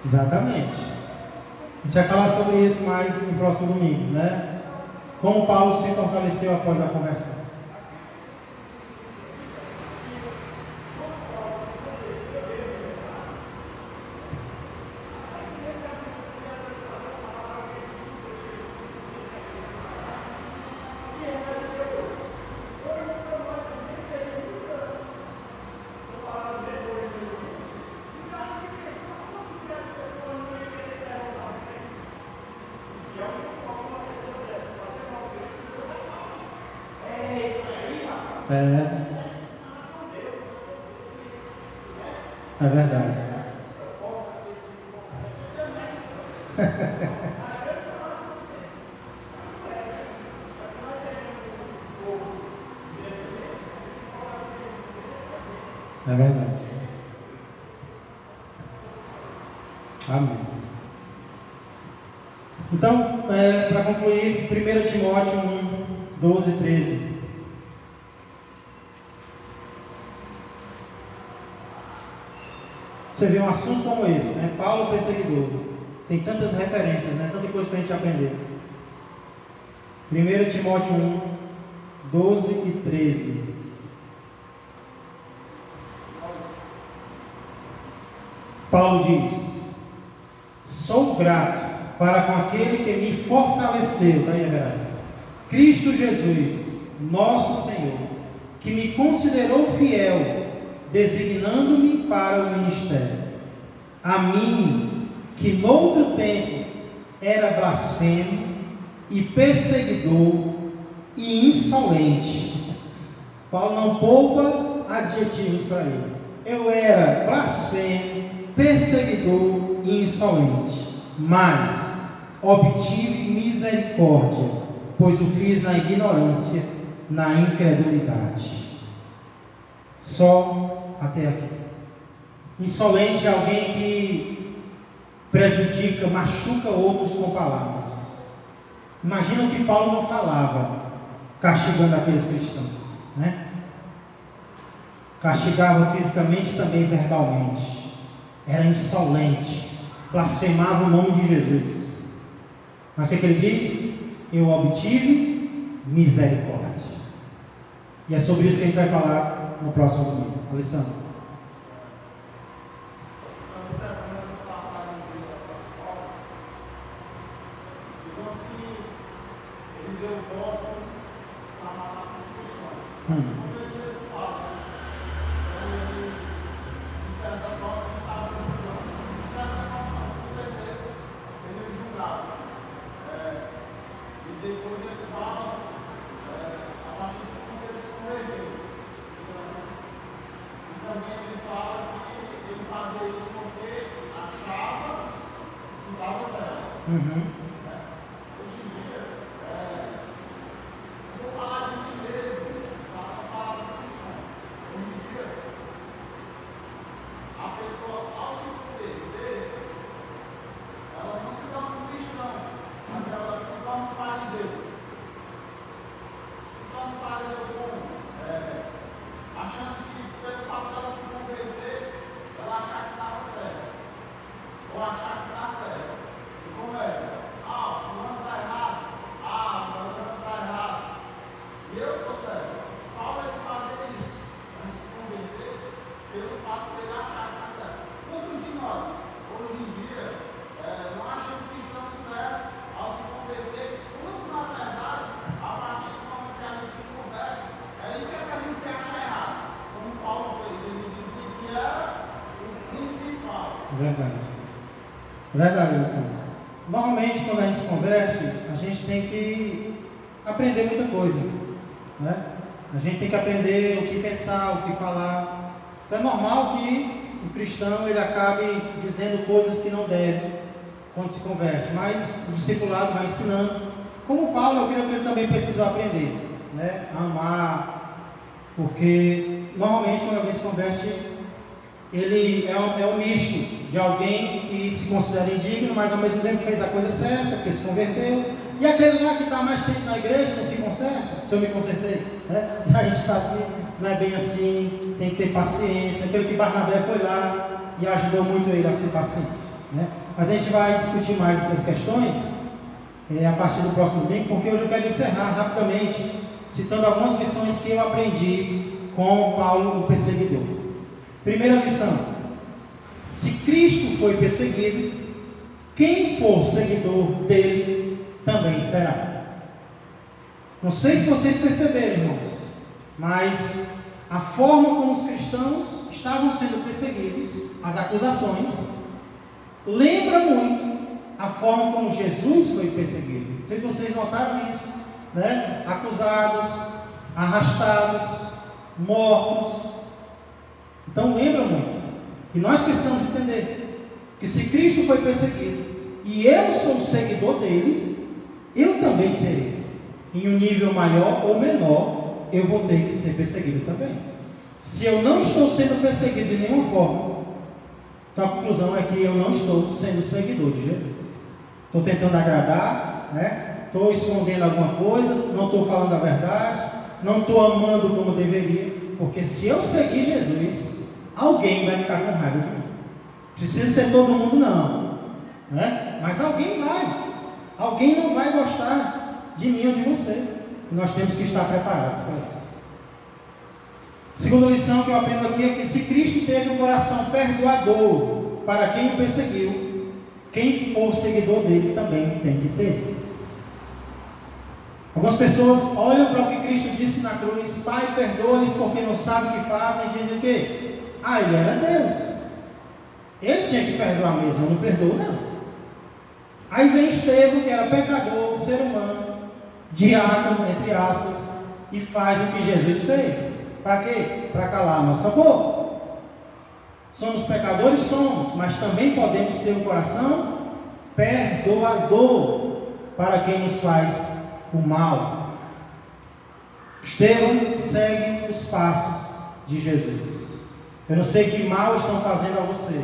Exatamente. A gente vai falar sobre isso mais no próximo domingo, né? Como Paulo se fortaleceu após a conversão. É verdade. É verdade. Amém. Então, para concluir, 1 Timóteo 1, 12 e 13. você vê um assunto como esse, né? Paulo perseguidor. Tem tantas referências, né? Tanta coisa para a gente aprender. 1 Timóteo 1, 12 e 13. Paulo diz: sou grato para com aquele que me fortaleceu, tá aí a verdade, Cristo Jesus, nosso Senhor, que me considerou fiel, designando-me para o ministério. A mim, que noutro tempo era blasfemo e perseguidor e insolente. Paulo não poupa adjetivos para ele. Eu era blasfemo, perseguidor e insolente, mas obtive misericórdia, pois o fiz na ignorância, na incredulidade. Só até aqui. Insolente é alguém que prejudica, machuca outros com palavras. Imagina o que Paulo não falava, castigando aqueles cristãos, né? Castigava fisicamente e também verbalmente. Era insolente, blasfemava o nome de Jesus. Mas o que ele diz? Eu obtive misericórdia. E é sobre isso que a gente vai falar no próximo domingo. Alessandro. Verdade, Alessandro. Normalmente, quando a gente se converte, a gente tem que aprender muita coisa, né? A gente tem que aprender o que pensar, o que falar. Então é normal que o cristão ele acabe dizendo coisas que não deve quando se converte, mas o discipulado vai ensinando. Como Paulo, eu creio que ele também precisou aprender, né? A amar, porque normalmente quando alguém se converte, ele é um misto de alguém que se considera indigno, mas ao mesmo tempo fez a coisa certa, porque se converteu. E aquele lá que está mais tempo na igreja não se conserta, se eu me consertei, né? A gente sabe que não é bem assim, tem que ter paciência. Aquele que Barnabé foi lá e ajudou muito ele a ser paciente, né? Mas a gente vai discutir mais essas questões a partir do próximo domingo, porque hoje eu quero encerrar rapidamente citando algumas lições que eu aprendi com Paulo, o perseguidor. Primeira lição: se Cristo foi perseguido, quem for seguidor dele também será. Não sei se vocês perceberam, irmãos, mas a forma como os cristãos estavam sendo perseguidos, as acusações, lembra muito a forma como Jesus foi perseguido. Não sei se vocês notaram isso, né? Acusados, arrastados, mortos. Então lembra muito. E nós precisamos entender que se Cristo foi perseguido e eu sou seguidor dele, eu também serei. Em um nível maior ou menor, eu vou ter que ser perseguido também. Se eu não estou sendo perseguido de nenhuma forma, então a conclusão é que eu não estou sendo seguidor de Jesus. Estou tentando agradar, né? Estou escondendo alguma coisa, não estou falando a verdade, não estou amando como deveria, porque se eu seguir Jesus, alguém vai ficar com raiva de mim. Precisa ser todo mundo, não. Né? Mas alguém vai. Alguém não vai gostar de mim ou de você. Nós temos que estar preparados para isso. Segunda lição que eu aprendo aqui é que se Cristo teve um coração perdoador para quem o perseguiu, quem for seguidor dele também tem que ter. Algumas pessoas olham para o que Cristo disse na cruz: Pai, perdoa-lhes porque não sabem o que fazem, e dizem o quê? Ele era Deus. Ele tinha que perdoar mesmo, eu não perdoo não. Aí vem Estevão, que era pecador, ser humano, diácono, entre aspas, e faz o que Jesus fez. Para quê? Para calar a nossa boca. Somos pecadores? Somos, mas também podemos ter um coração perdoador para quem nos faz o mal. Estevão segue os passos de Jesus. Eu não sei que mal estão fazendo a você,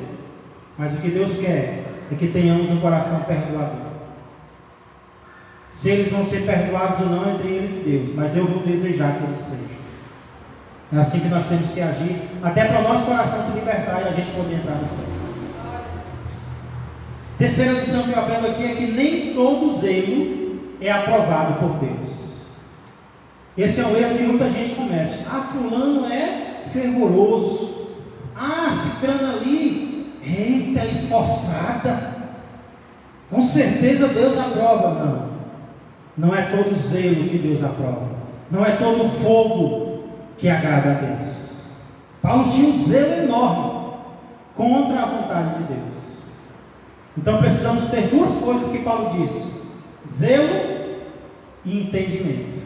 mas o que Deus quer é que tenhamos um coração perdoador. Se eles vão ser perdoados ou não, entre eles e Deus, mas eu vou desejar que eles sejam. É assim que nós temos que agir, até para o nosso coração se libertar e a gente poder entrar no céu. Terceira lição que eu aprendo aqui é que nem todo zelo é aprovado por Deus. Esse é um erro que muita gente comete. Fulano é fervoroso. Ciclana ali, eita, esforçada. Com certeza Deus aprova. Não. Não é todo zelo que Deus aprova. Não é todo fogo que agrada a Deus. Paulo tinha um zelo enorme contra a vontade de Deus. Então precisamos ter duas coisas que Paulo disse: zelo e entendimento.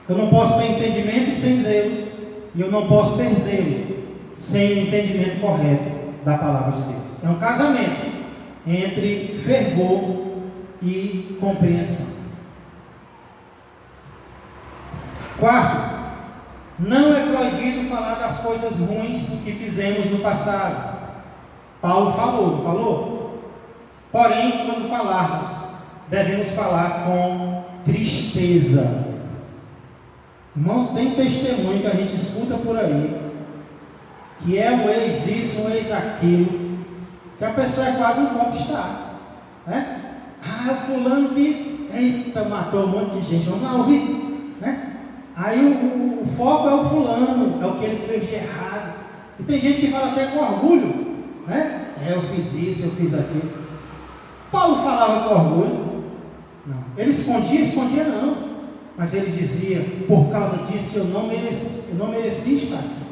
Eu não posso ter entendimento sem zelo, e eu não posso ter zelo sem o entendimento correto da palavra de Deus. É um casamento entre fervor e compreensão. Quarto, não é proibido falar das coisas ruins que fizemos no passado. Paulo falou, não falou? Porém, quando falarmos, devemos falar com tristeza. Irmãos, tem testemunho que a gente escuta por aí, que é um ex isso, um ex aquilo, que a pessoa é quase um popstar, né? O fulano que, eita, matou um monte de gente, vamos lá ouvir, né? Aí o foco é o fulano, é o que ele fez de errado. E tem gente que fala até com orgulho, né? Eu fiz isso, eu fiz aquilo. Paulo falava com orgulho? Não. Ele escondia não. Mas ele dizia: por causa disso eu não mereci estar aqui.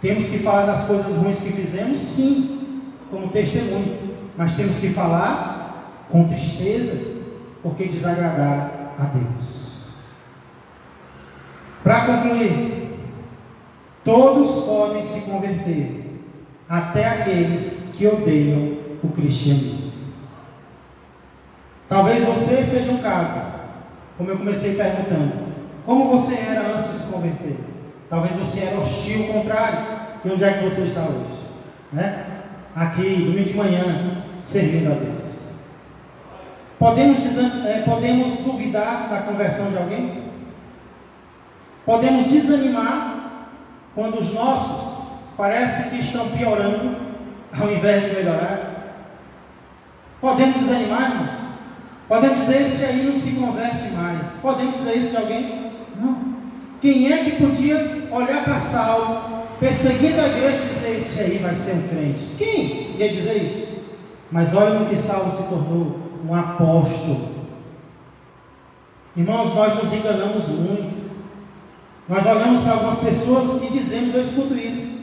Temos que falar das coisas ruins que fizemos, sim, como testemunho. Mas temos que falar com tristeza, porque desagradaram a Deus. Para concluir, todos podem se converter, até aqueles que odeiam o cristianismo. Talvez você seja um caso, como eu comecei perguntando: como você era antes de se converter? Talvez você era hostil, o contrário. E onde é que você está hoje? Né? Aqui, domingo de manhã, servindo a Deus. Podemos duvidar da conversão de alguém? Podemos desanimar quando os nossos parece que estão piorando ao invés de melhorar? Podemos desanimar, irmãos? Podemos dizer: esse aí não se converte mais. Podemos dizer isso de alguém? Não. Quem é que podia olhar para Saulo, perseguindo a igreja, e dizer: esse aí vai ser um crente? Quem ia dizer isso? Mas olha no que Saulo se tornou: um apóstolo. Irmãos, nós nos enganamos muito. Nós olhamos para algumas pessoas e dizemos: eu escuto isso,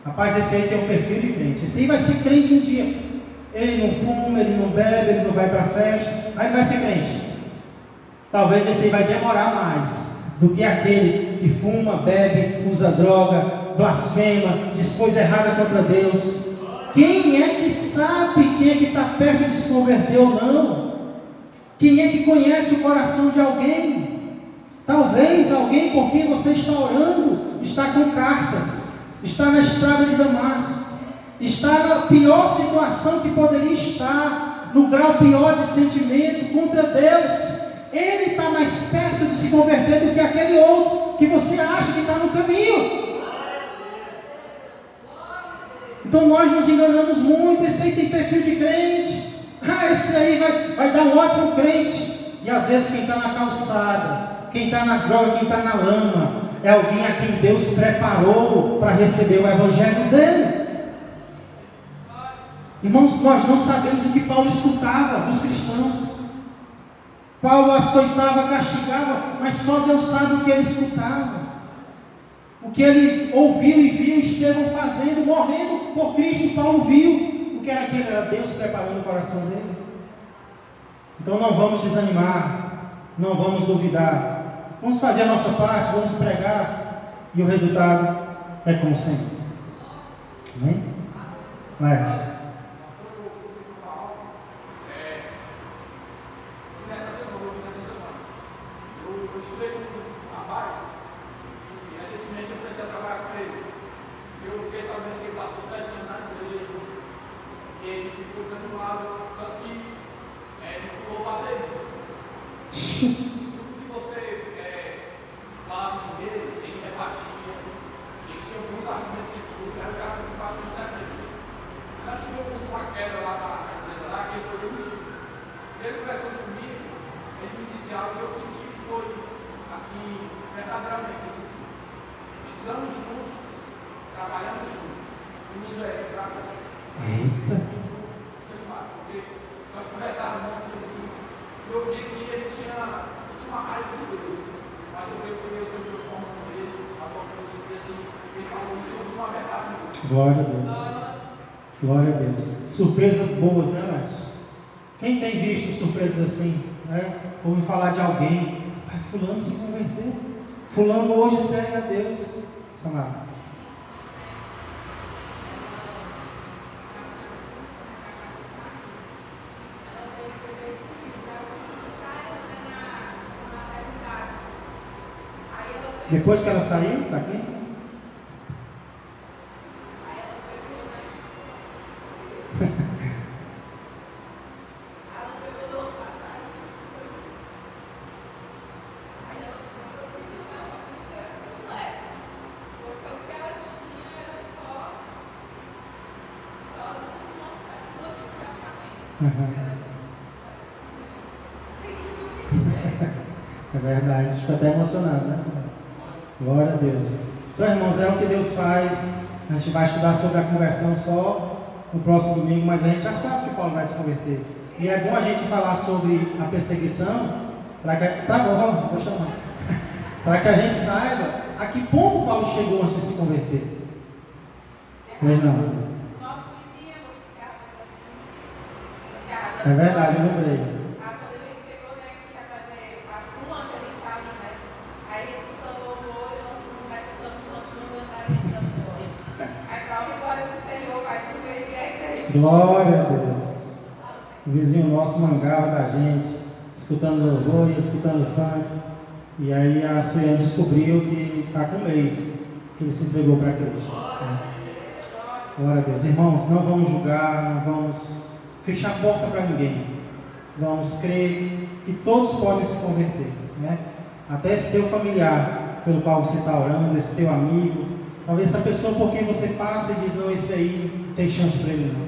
rapaz, esse aí tem um perfil de crente, esse aí vai ser crente um dia. Ele não fuma, ele não bebe, ele não vai para a festa, aí vai ser crente. Talvez esse aí vai demorar mais do que aquele que fuma, bebe, usa droga, blasfema, diz coisa errada contra Deus. Quem é que sabe quem é que está perto de se converter ou não? Quem é que conhece o coração de alguém? Talvez alguém por quem você está orando está com cartas, está na estrada de Damasco, está na pior situação que poderia estar, no grau pior de sentimento contra Deus. Ele está mais perto de se converter do que aquele outro que você acha que está no caminho. Então nós nos enganamos muito. Esse aí tem perfil de crente. Esse aí vai dar um ótimo crente. E às vezes quem está na calçada, quem está na droga, quem está na lama, é alguém a quem Deus preparou para receber o evangelho dele. Irmãos, nós não sabemos o que Paulo escutava dos cristãos. Paulo açoitava, castigava, mas só Deus sabe o que ele escutava. O que ele ouviu e viu Estevão fazendo, morrendo por Cristo. Paulo viu o que era aquilo, era Deus preparando o coração dele. Então não vamos desanimar, não vamos duvidar. Vamos fazer a nossa parte, vamos pregar, e o resultado é como sempre. Amém? Vai. Glória a Deus. Glória a Deus. Surpresas boas, né, Márcio? Quem tem visto surpresas assim, né? Ouve falar de alguém, fulano se converteu, fulano hoje serve a Deus. Samara. Depois que ela saiu daqui? É verdade, fico até emocionado, né? Glória a Deus. Então, irmãos, é o que Deus faz. A gente vai estudar sobre a conversão só no próximo domingo, mas a gente já sabe que Paulo vai se converter. E é bom a gente falar sobre a perseguição, para que, tá bom, vou chamar, para que a gente saiba a que ponto Paulo chegou antes de se converter. Pois não. É verdade, eu lembrei. Quando a gente chegou, né, que ia fazer, acho que um ano que a gente está ali, né? Aí escutando o louvor, eu não sei se vai escutando o fulano que não cantar e dando glória. Aí para a glória do Senhor, faz com que esse é crente. Glória a Deus. O vizinho nosso mangava da gente, escutando louvor e escutando funk. E aí a Suiane descobriu que está com um mês que ele se entregou para Cristo. Glória a Deus. Irmãos, não vamos julgar, não vamos fechar a porta para ninguém. Vamos crer que todos podem se converter, né? Até esse teu familiar pelo qual você está orando, esse teu amigo, talvez essa pessoa por quem você passa e diz, não, esse aí não tem chance para ele não.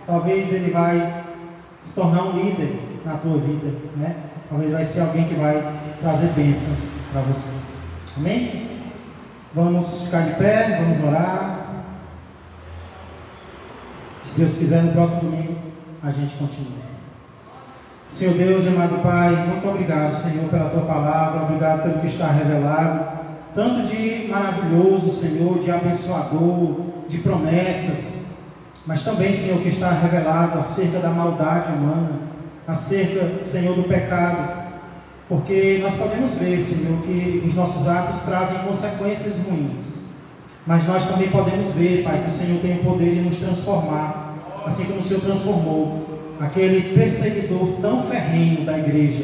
Talvez ele vai se tornar um líder na tua vida, né? Talvez vai ser alguém que vai trazer bênçãos para você. Amém? Vamos ficar de pé, vamos orar. Se Deus quiser, no próximo domingo a gente continua. Senhor Deus, amado Pai, muito obrigado, Senhor, pela Tua palavra, obrigado pelo que está revelado, tanto de maravilhoso, Senhor, de abençoador, de promessas, mas também, Senhor, que está revelado acerca da maldade humana, acerca, Senhor, do pecado, porque nós podemos ver, Senhor, que os nossos atos trazem consequências ruins, mas nós também podemos ver, Pai, que o Senhor tem o poder de nos transformar, assim como o Senhor transformou aquele perseguidor tão ferrenho da igreja.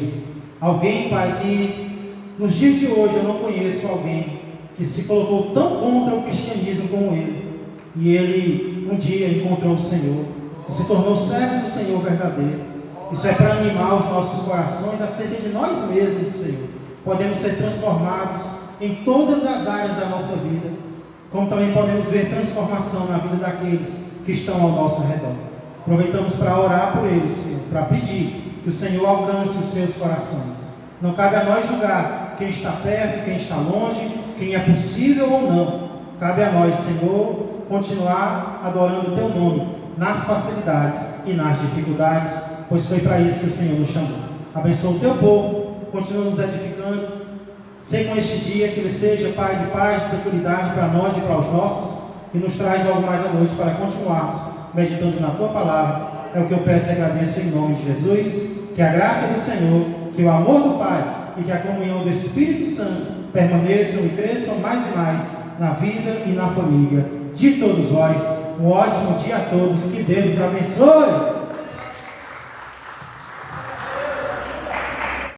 Alguém, Pai, que nos dias de hoje eu não conheço alguém que se colocou tão contra o cristianismo como ele. E ele um dia encontrou o Senhor e se tornou servo do Senhor verdadeiro. Isso é para animar os nossos corações acerca de nós mesmos, Senhor. Podemos ser transformados em todas as áreas da nossa vida, como também podemos ver transformação na vida daqueles que estão ao nosso redor. Aproveitamos para orar por eles, Senhor, para pedir que o Senhor alcance os seus corações. Não cabe a nós julgar quem está perto, quem está longe, quem é possível ou não. Cabe a nós, Senhor, continuar adorando o Teu nome nas facilidades e nas dificuldades, pois foi para isso que o Senhor nos chamou. Abençoa o Teu povo, continua nos edificando. Sei com este dia que ele seja, Pai, de paz, de tranquilidade para nós e para os nossos, e nos traz logo mais à noite para continuarmos meditando na Tua palavra. É o que eu peço e agradeço em nome de Jesus. Que a graça do Senhor, que o amor do Pai e que a comunhão do Espírito Santo permaneçam e cresçam mais e mais na vida e na família de todos vós. Um ótimo dia a todos. Que Deus os abençoe.